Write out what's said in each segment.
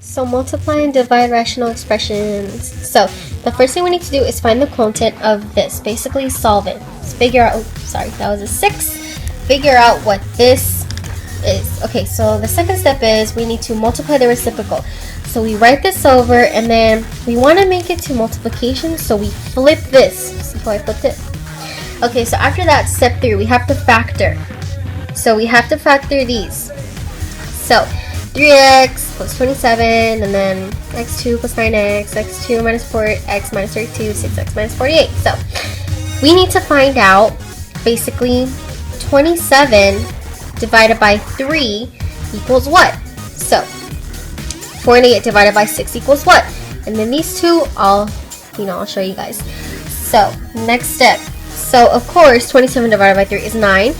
So multiply and divide rational expressions. So the first thing we need to do is find the quotient of this. Basically solve it. Let's figure out, sorry, that was a 6. Figure out what this is. Okay, so the second step is we need to multiply the reciprocal. So we write this over and then we want to make it to multiplication, so we flip this. See how I flipped it? Okay, so after that, step 3, we have to factor. So we have to factor these. So 3x plus 27, and then x2 plus 9x, x2 minus 4, x minus 32, 6x minus 48. So we need to find out, basically, 27 divided by 3 equals what? So 48 divided by 6 equals what? And then these two, I'll show you guys. So next step. So of course, 27 divided by 3 is 9.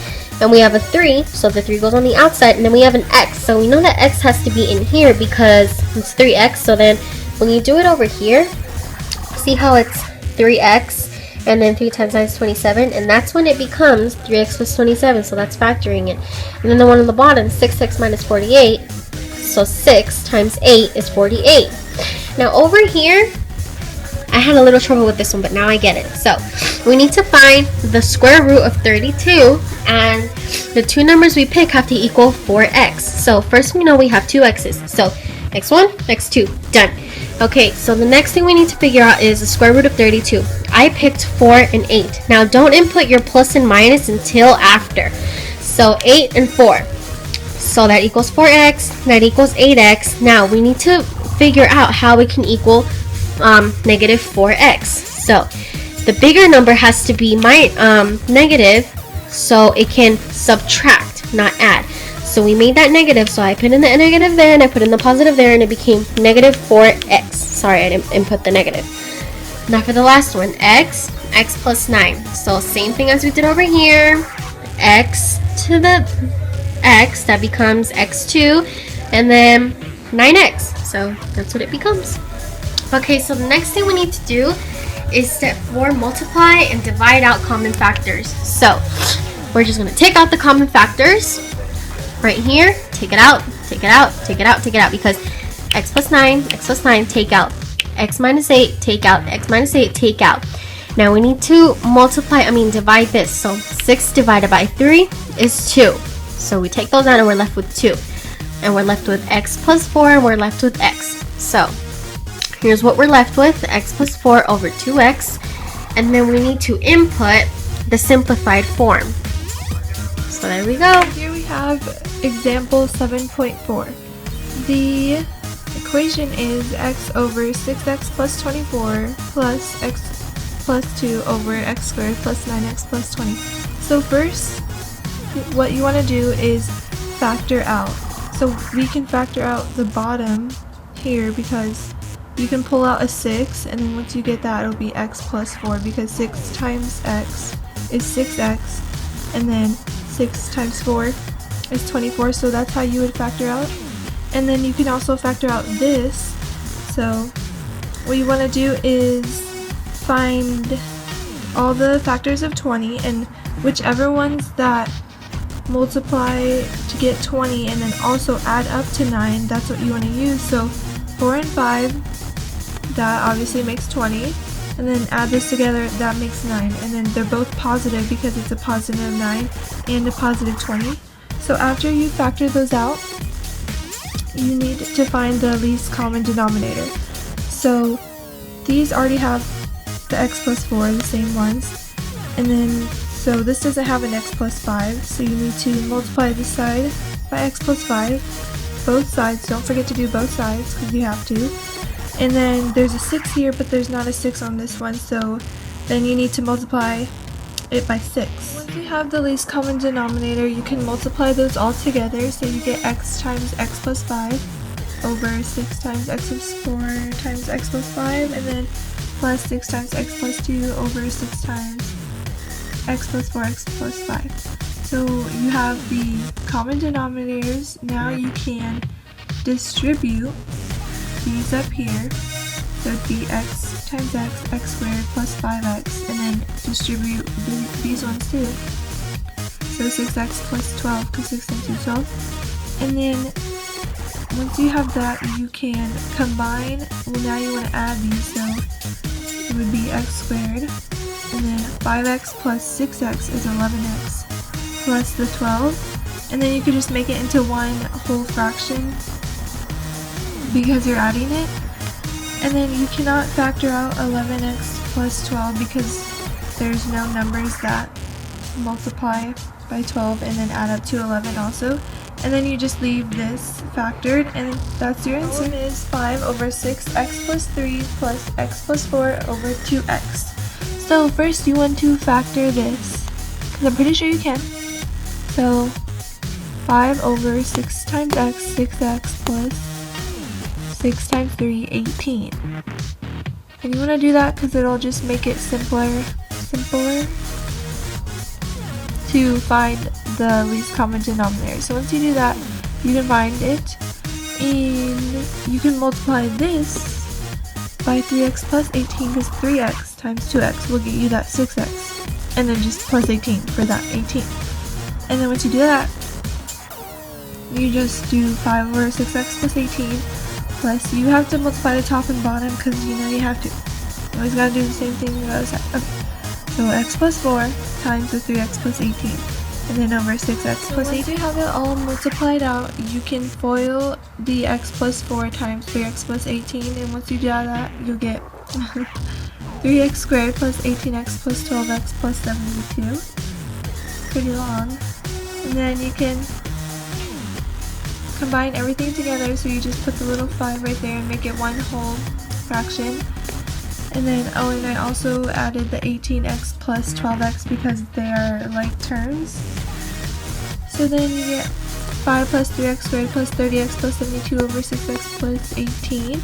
And we have a 3, so the 3 goes on the outside, and then we have an x. So we know that x has to be in here because it's 3x. So then when you do it over here, see how it's 3x and then 3 times 9 is 27, and that's when it becomes 3x plus 27, so that's factoring it. And then the one on the bottom, 6x minus 48, so 6 times 8 is 48. Now over here, I had a little trouble with this one, but now I get it. So we need to find the square root of 32, and the two numbers we pick have to equal 4x. So first we know we have two x's. So x1, x2, done. Okay, so the next thing we need to figure out is the square root of 32. I picked 4 and 8. Now don't input your plus and minus until after. So 8 and 4. So that equals 4x, that equals 8x. Now we need to figure out how we can equal negative 4x. So the bigger number has to be negative, so it can subtract, not add. So we made that negative, so I put in the negative there and I put in the positive there, and it became negative 4x. Sorry, I didn't input the negative. Now for the last one, x plus 9. So same thing as we did over here, x to the x, that becomes x2, and then 9x. So that's what it becomes. Okay, so the next thing we need to do is step 4, multiply and divide out common factors. So we're just going to take out the common factors right here, take it out, take it out, take it out, take it out, because x plus 9, take out, x minus 8, take out, x minus 8, take out. Now we need to divide this. So 6 divided by 3 is 2. So we take those out and we're left with 2. And we're left with x plus 4, and we're left with x. So here's what we're left with, x plus 4 over 2x, and then we need to input the simplified form. So there we go. Here we have example 7.4. The equation is x over 6x plus 24 plus x plus 2 over x squared plus 9x plus 20. So first, what you want to do is factor out. So we can factor out the bottom here because you can pull out a 6, and then once you get that, it'll be x plus 4, because 6 times x is 6x, and then 6 times 4 is 24, so that's how you would factor out. And then you can also factor out this. So what you want to do is find all the factors of 20, and whichever ones that multiply to get 20 and then also add up to 9, that's what you want to use. So 4 and 5, that obviously makes 20, and then add this together, that makes 9, and then they're both positive because it's a positive 9 and a positive 20. So after you factor those out, you need to find the least common denominator. So these already have the x plus 4, the same ones, and then so this doesn't have an x plus 5, so you need to multiply this side by x plus 5, both sides. Don't forget to do both sides because you have to. And then there's a 6 here, but there's not a 6 on this one, so then you need to multiply it by 6. Once you have the least common denominator, you can multiply those all together, so you get x times x plus 5 over 6 times x plus 4 times x plus 5, and then plus 6 times x plus 2 over 6 times x plus 4 x plus 5. So you have the common denominators. Now you can distribute these up here, so it'd be x times x squared plus 5x, and then distribute these ones too. So 6x plus 12, because 6 times 2 is 12. And then once you have that, you can combine. Well, now you want to add these, so it would be x squared, and then 5x plus 6x is 11x plus the 12, and then you could just make it into one whole fraction because you're adding it. And then you cannot factor out 11x plus 12 because there's no numbers that multiply by 12 and then add up to 11 also. And then you just leave this factored, and that's your answer. It is 5 over 6x plus 3 plus x plus 4 over 2x. So first you want to factor this, because I'm pretty sure you can. So 5 over 6 times x, 6x plus 6 times 3, 18. And you want to do that because it'll just make it simpler to find the least common denominator. So once you do that, you can find it, and you can multiply this by 3x plus 18, because 3x times 2x will get you that 6x, and then just plus 18 for that 18. And then once you do that, you just do 5 over 6x plus 18, plus you have to multiply the top and bottom because you know you have to. You always gotta do the same thing on the other side. Okay. So x plus 4 times the 3x plus 18, and then over 6x plus 18. Once you have it all multiplied out, you can FOIL the x plus 4 times 3x plus 18, and once you do that, you'll get 3x squared plus 18x plus 12x plus 72. Pretty long. And then you can combine everything together, so you just put the little 5 right there and make it one whole fraction. And then, oh, and I also added the 18x plus 12x because they are like terms. So then you get 5 plus 3x squared plus 30x plus 72 over 6x plus 18.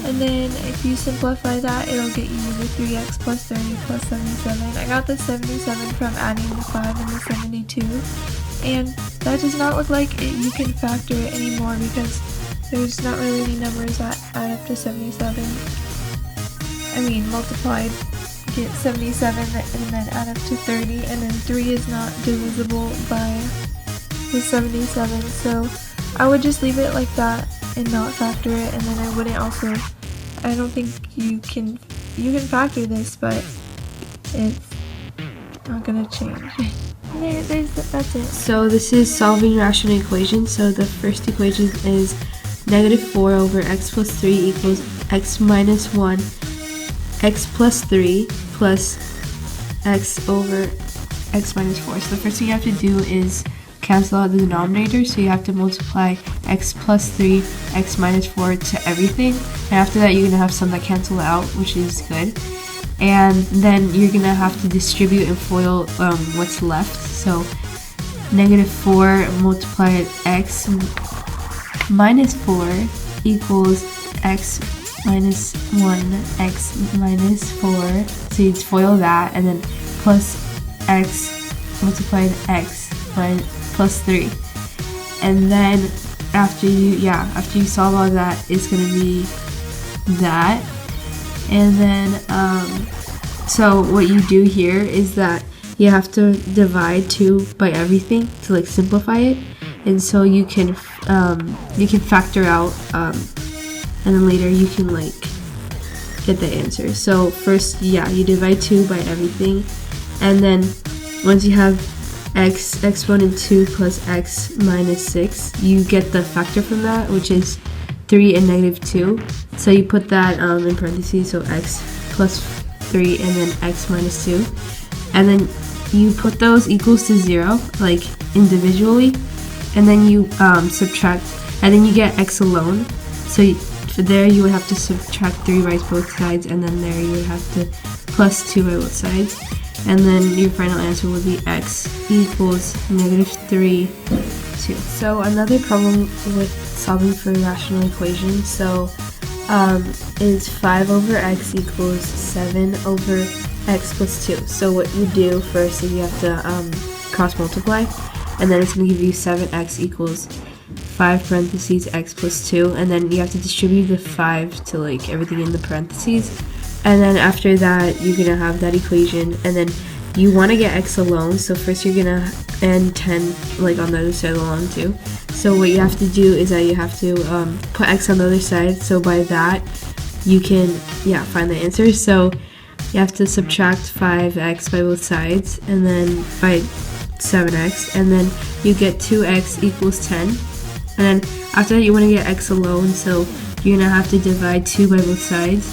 And then if you simplify that, it'll get you the 3x plus 30 plus 77. I got the 77 from adding the 5 and the 72. And that does not look like it, you can factor it anymore because there's not really any numbers that add up to 77. I mean, multiplied, get 77 and then add up to 30, and then 3 is not divisible by the 77, so I would just leave it like that and not factor it, and then I wouldn't also, I don't think you can factor this, but it's not gonna change. That's it. So this is solving rational equations. So the first equation is -4 over x plus 3 equals x minus 1 x plus 3 plus x over x minus 4. So the first thing you have to do is cancel out the denominator, so you have to multiply x plus 3, x minus 4 to everything, and after that you're going to have some that cancel out, which is good. And then you're going to have to distribute and FOIL what's left, so -4 multiplied x minus 4 equals x minus 1 x minus 4, so you'd FOIL that, and then plus x multiplied x plus 3, and then after you solve all that, it's gonna be that. And then so what you do here is that you have to divide 2 by everything to like simplify it, and so you can factor out and then later you can like get the answer. So first, you divide 2 by everything, and then once you have x exponent 2 plus x minus 6, you get the factor from that, which is 3 and -2. So you put that in parentheses, so x plus 3 and then x minus 2, and then you put those equals to 0 like individually, and then you subtract, and then you get x alone. So for there you would have to subtract 3 by both sides, and then there you would have to plus 2 by both sides, and then your final answer would be x equals -3, 2. So another problem with solving for rational equations, so is 5 over x equals 7 over x plus 2. So what you do first is you have to cross multiply, and then it's going to give you 7x equals 5 parentheses x plus 2, and then you have to distribute the 5 to like everything in the parentheses, and then after that you're going to have that equation, and then you want to get x alone, so first you're gonna and 10 like on the other side alone too. So what you have to do is that you have to put x on the other side, so by that you can find the answer. So you have to subtract 5x by both sides and then by 7x, and then you get 2x equals 10, and then after that you want to get x alone, so you're gonna have to divide 2 by both sides.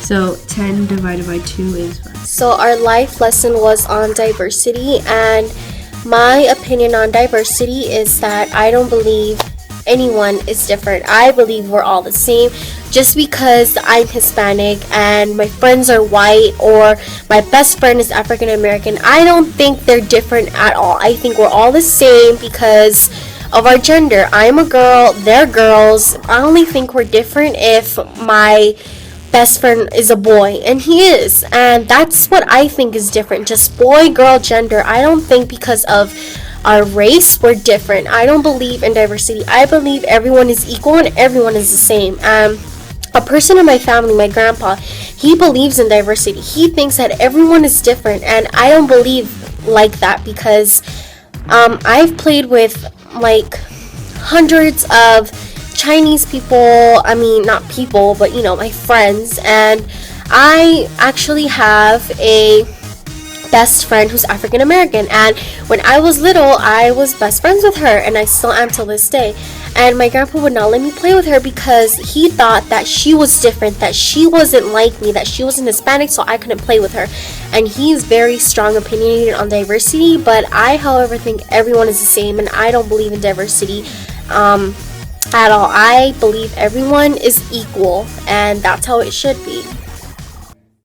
So 10 divided by 2 is 5. So our life lesson was on diversity, and my opinion on diversity is that I don't believe anyone is different. I believe we're all the same. Just because I'm Hispanic and my friends are white, or my best friend is African American, I don't think they're different at all. I think we're all the same because of our gender. I'm a girl, they're girls. I only think we're different if my best friend is a boy, and he is, and that's what I think is different. Just boy, girl, gender. I don't think because of our race we're different. I don't believe in diversity. I believe everyone is equal and everyone is the same. A person in my family, my grandpa, he believes in diversity. He thinks that everyone is different, and I don't believe like that because I've played with like hundreds of Chinese people, I mean not people, but my friends, and I actually have a best friend who's African American, and when I was little I was best friends with her, and I still am till this day. And my grandpa would not let me play with her because he thought that she was different, that she wasn't like me, that she wasn't Hispanic, so I couldn't play with her. And he's very strong opinionated on diversity, but I, however, think everyone is the same, and I don't believe in diversity at all. I believe everyone is equal, and that's how it should be.